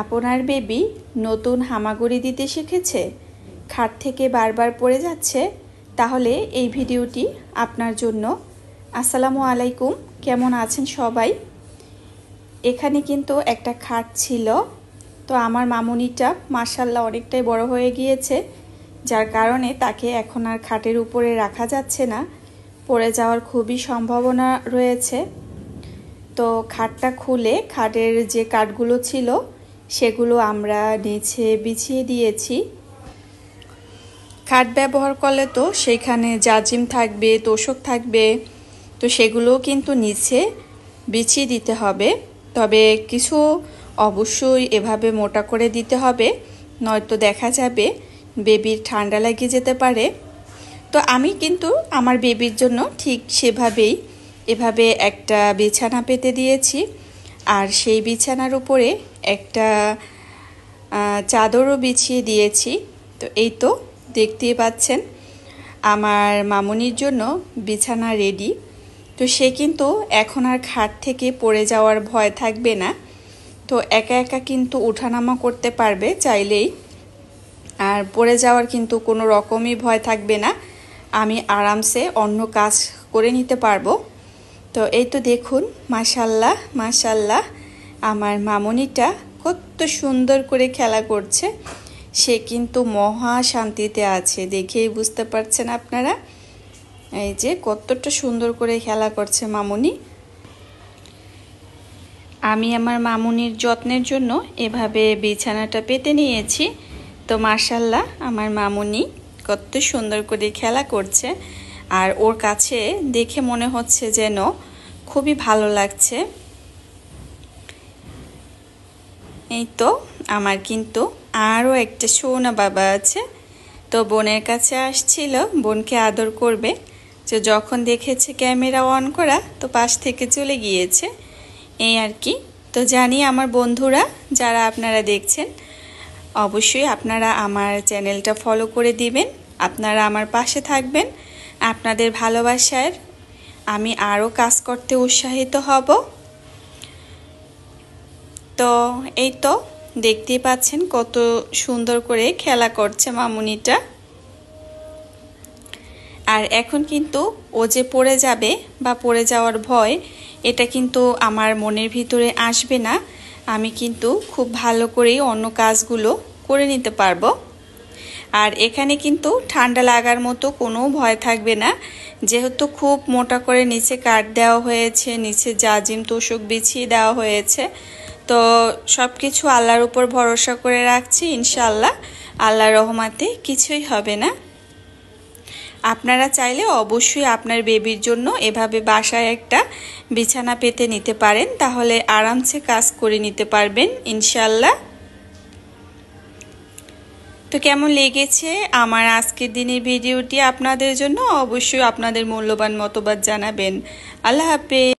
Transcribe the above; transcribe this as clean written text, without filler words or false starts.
আপনার বেবি নতুন হামাগুড়ি দিতে শিখেছে, খাট থেকে বারবার পড়ে যাচ্ছে, তাহলে এই ভিডিওটি আপনার জন্য। আসসালামু আলাইকুম, কেমন আছেন সবাই? এখানে কিন্তু একটা খাট ছিল, তো আমার মামুনিটা মাশাআল্লাহ অনেকটাই বড় হয়ে গিয়েছে, যার কারণে তাকে এখন আর খাটের উপরে রাখা যাচ্ছে না, পড়ে যাওয়ার খুবই সম্ভাবনা রয়েছে। তো খাটটা খুলে খাটের যে কাঠগুলো ছিল সেগুলো আমরা নিচে বিছিয়ে দিয়েছি। খাট ব্যবহার করলে তো সেখানে জাজিম থাকবে, তোশক থাকবে, তো সেগুলোও কিন্তু নিচে বিছিয়ে দিতে হবে। তবে কিছু অবশ্যই এভাবে মোটা করে দিতে হবে, নয়তো দেখা যাবে বেবির ঠান্ডা লেগে যেতে পারে। তো আমি কিন্তু আমার বেবির জন্য ঠিক সেভাবেই এভাবে একটা বিছানা পেতে দিয়েছি, আর সেই বিছানার উপরে একটা চাদরও বিছিয়ে দিয়েছি। তো এই তো দেখতেই পাচ্ছেন আমার মামুনির জন্য বিছানা রেডি। তো সে কিন্তু এখন আর খাট থেকে পড়ে যাওয়ার ভয় থাকবে না, তো একা একা কিন্তু ওঠানামা করতে পারবে চাইলেই, আর পড়ে যাওয়ার কিন্তু কোনো রকমই ভয় থাকবে না। আমি আরামসে অন্য কাজ করে নিতে পারবো। তো এই তো দেখুন, মাশাল্লাহ মাশাল্লাহ, আমার মামুনিটা কত সুন্দর করে খেলা করছে। সে কিন্তু মহা শান্তিতে আছে, দেখেই বুঝতে পারছেন আপনারা। এই যে কতটা সুন্দর করে খেলা করছে মামুনি। আমি আমার মামুনির যত্নের জন্য এভাবে বিছানাটা পেতে নিয়েছি। তো মাশাল্লাহ, আমার মামুনি কত সুন্দর করে খেলা করছে, আর ওর কাছে দেখে মনে হচ্ছে যেন খুবই ভালো লাগছে। এই তো আমার কিন্তু আরও একটা সোনা বাবা আছে, তো বোনের কাছে আসছিল বোনকে আদর করবে, তো যখন দেখেছে ক্যামেরা অন করা তো পাশ থেকে চলে গিয়েছে, এই আর কি। তো জানি আমার বন্ধুরা যারা আপনারা দেখছেন, অবশ্যই আপনারা আমার চ্যানেলটা ফলো করে দিবেন, আপনারা আমার পাশে থাকবেন। আপনাদের ভালোবাসায় আমি আরও কাজ করতে উৎসাহিত হব। তো এই তো দেখতেই পাচ্ছেন কত সুন্দর করে খেলা করছে মামুনিটা। আর এখন কিন্তু ও যে পড়ে যাবে বা পড়ে যাওয়ার ভয়, এটা কিন্তু আমার মনের ভিতরে আসবে না। আমি কিন্তু খুব ভালো করেই অন্য কাজগুলো করে নিতে পারবো। আর এখানে কিন্তু ঠান্ডা লাগার মতো কোনো ভয় থাকবে না, যেহেতু খুব মোটা করে নিচে কাঠ দেওয়া হয়েছে, নিচে জাজিম তোশক বিছিয়ে দেওয়া হয়েছে। তো সব কিছু আল্লাহর উপর ভরসা করে রাখছি, ইনশাআল্লাহ আল্লাহর রহমতে কিছুই হবে না। আপনারা চাইলে অবশ্যই আপনার বেবির জন্য এভাবে বাসায় একটা বিছানা পেতে নিতে পারেন, তাহলে আরামসে কাজ করে নিতে পারবেন ইনশাআল্লাহ। তো কেমন লেগেছে আমার আজকের দিনের ভিডিওটি আপনাদের জন্য? অবশ্যই আপনাদের মূল্যবান মতবাদ জানাবেন। আল্লাহ হাফেজ।